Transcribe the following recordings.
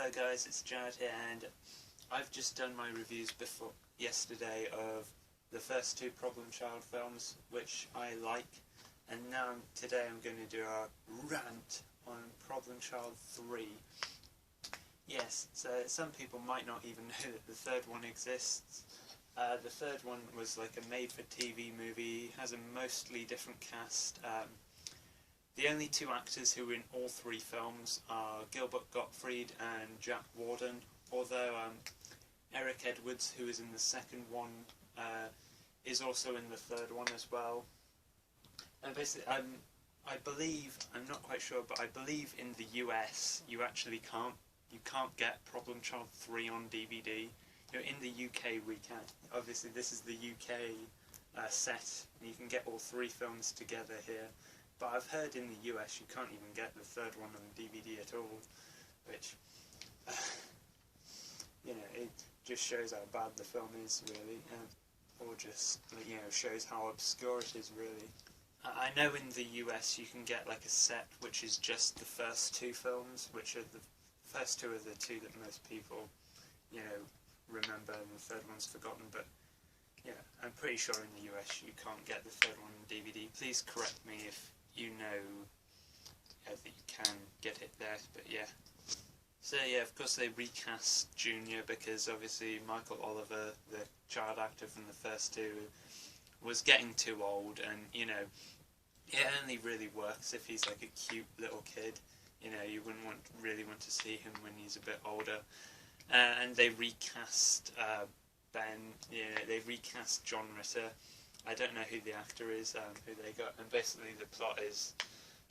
Hello guys, it's Jared here, and I've just done my reviews yesterday of the first two Problem Child films, which I like, and now today I'm going to do a rant on Problem Child 3. Yes, so some people might not even know that the third one exists. The third one was like a made-for-TV movie, has a mostly different cast. The only two actors who were in all three films are Gilbert Gottfried and Warden, although Eric Edwards, who is in the second one, is also in the third one as well. And basically, I believe, I'm not quite sure, but I believe in the US you actually can't get Problem Child 3 on DVD. You know, in the UK we can. Obviously this is the UK set, and you can get all three films together here. But I've heard in the US you can't even get the third one on DVD at all, which, you know, it just shows how bad the film is, really, or just, you know, shows how obscure it is, really. I know in the US you can get like a set which is just the first two films, which are the first two are the two that most people, you know, remember, and the third one's forgotten, but yeah, I'm pretty sure in the US you can't get the third one on DVD. Please correct me if you know that you can get it there, but yeah. So yeah, of course they recast Junior because obviously Michael Oliver, the child actor from the first two, was getting too old, and you know, it only really works if he's like a cute little kid. You know, you wouldn't really want to see him when he's a bit older. And they recast Ben. You know, they recast John Ritter. I don't know who the actor is, who they got, and basically the plot is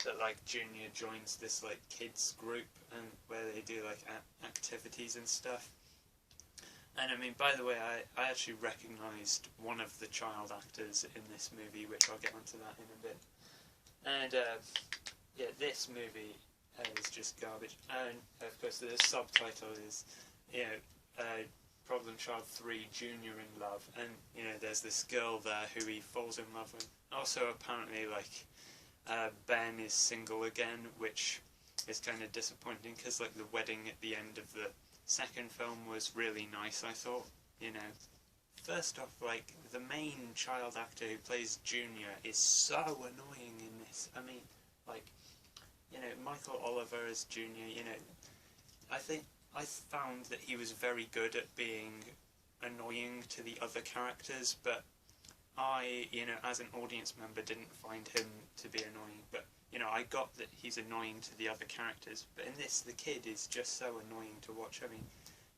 that like Junior joins this like kids group, and where they do like activities and stuff. And I mean, by the way, I actually recognised one of the child actors in this movie, which I'll get onto that in a bit. And yeah, this movie is just garbage. And of course the subtitle is, you know, Problem Child 3, Junior in Love, and you know, there's this girl there who he falls in love with. Also, apparently, like, Ben is single again, which is kind of disappointing, because like the wedding at the end of the second film was really nice, I thought. You know, first off, like, the main child actor who plays Junior is so annoying in this. I mean, like, you know, Michael Oliver as Junior, you know, I found that he was very good at being annoying to the other characters, but I, you know, as an audience member, didn't find him to be annoying. But, you know, I got that he's annoying to the other characters, but in this, the kid is just so annoying to watch. I mean,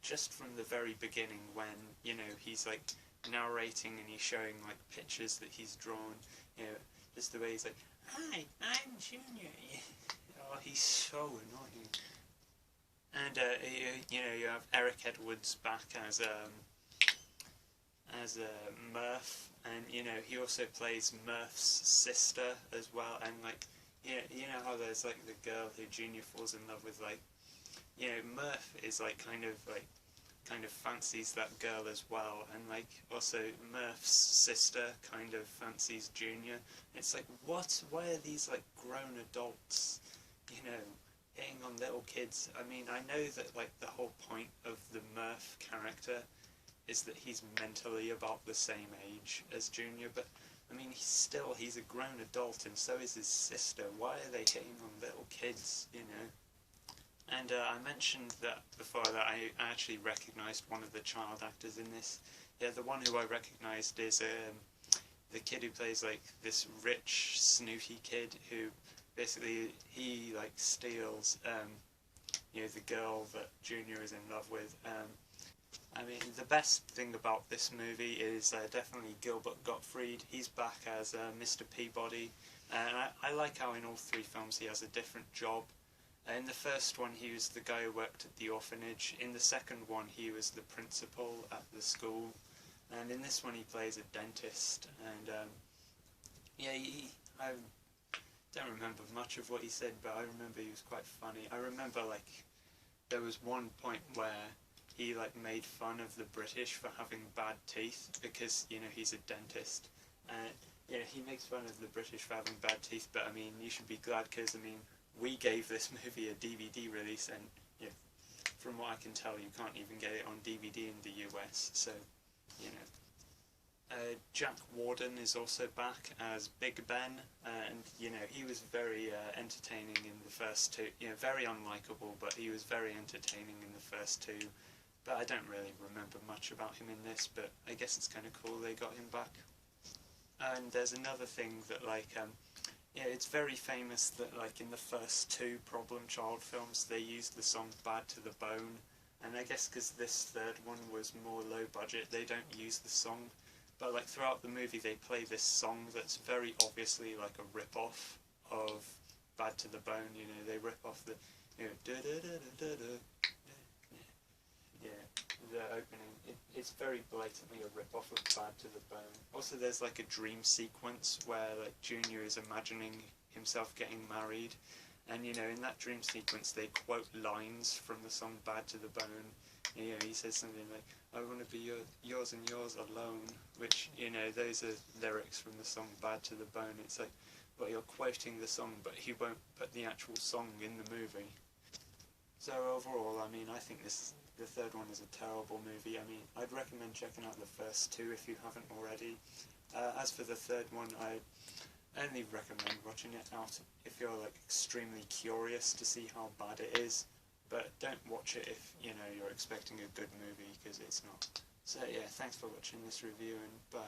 just from the very beginning when, you know, he's, like, narrating and he's showing, like, pictures that he's drawn, you know, just the way he's like, "Hi, I'm Junior." Oh, he's so annoying. And you know, you have Eric Edwards back as Murph, and you know, he also plays Murph's sister as well. And like, you know how there's like the girl who Junior falls in love with, like, you know, Murph is like kind of fancies that girl as well, and like also Murph's sister kind of fancies Junior. It's like, what? Why are these like grown adults, you know, hitting on little kids? I mean, I know that like the whole point of the Murph character is that he's mentally about the same age as Junior, but I mean, he's a grown adult, and so is his sister. Why are they hitting on little kids, you know? And I mentioned that before, that I actually recognised one of the child actors in this. Yeah, the one who I recognised is the kid who plays like this rich, snooty kid who basically, he like steals, you know, the girl that Junior is in love with. I mean, the best thing about this movie is definitely Gilbert Gottfried. He's back as Mr. Peabody, and I like how in all three films he has a different job. In the first one he was the guy who worked at the orphanage, in the second one he was the principal at the school, and in this one he plays a dentist. And yeah, I don't remember much of what he said, but I remember he was quite funny. I remember like there was one point where he like made fun of the British for having bad teeth because, you know, he's a dentist, and you know, he makes fun of the British for having bad teeth, but I mean, you should be glad, because I mean, we gave this movie a DVD release, and you know, from what I can tell, you can't even get it on DVD in the US, so, you know. Jack Warden is also back as Big Ben, and, you know, he was very entertaining in the first two, you know, very unlikable, but he was very entertaining in the first two, but I don't really remember much about him in this, but I guess it's kind of cool they got him back. And there's another thing that, like, yeah, it's very famous that, like, in the first two Problem Child films, they used the song Bad to the Bone, and I guess because this third one was more low budget, they don't use the song, but, like, throughout the movie they play this song that's very obviously, like, a rip-off of Bad to the Bone, you know, they rip off the, you know, da-da-da-da-da-da, yeah, the opening. It's very blatantly a rip-off of Bad to the Bone. Also, there's like a dream sequence where like Junior is imagining himself getting married, and, you know, in that dream sequence they quote lines from the song Bad to the Bone. You know, he says something like, "I want to be yours and yours alone," which, you know, those are lyrics from the song Bad to the Bone. It's like, well, you're quoting the song, but he won't put the actual song in the movie. So overall, I mean, I think the third one is a terrible movie. I mean, I'd recommend checking out the first two if you haven't already. As for the third one, I only recommend watching it out if you're, like, extremely curious to see how bad it is, but don't watch it if, you know, you're expecting a good movie, because it's not. So yeah, thanks for watching this review, and bye.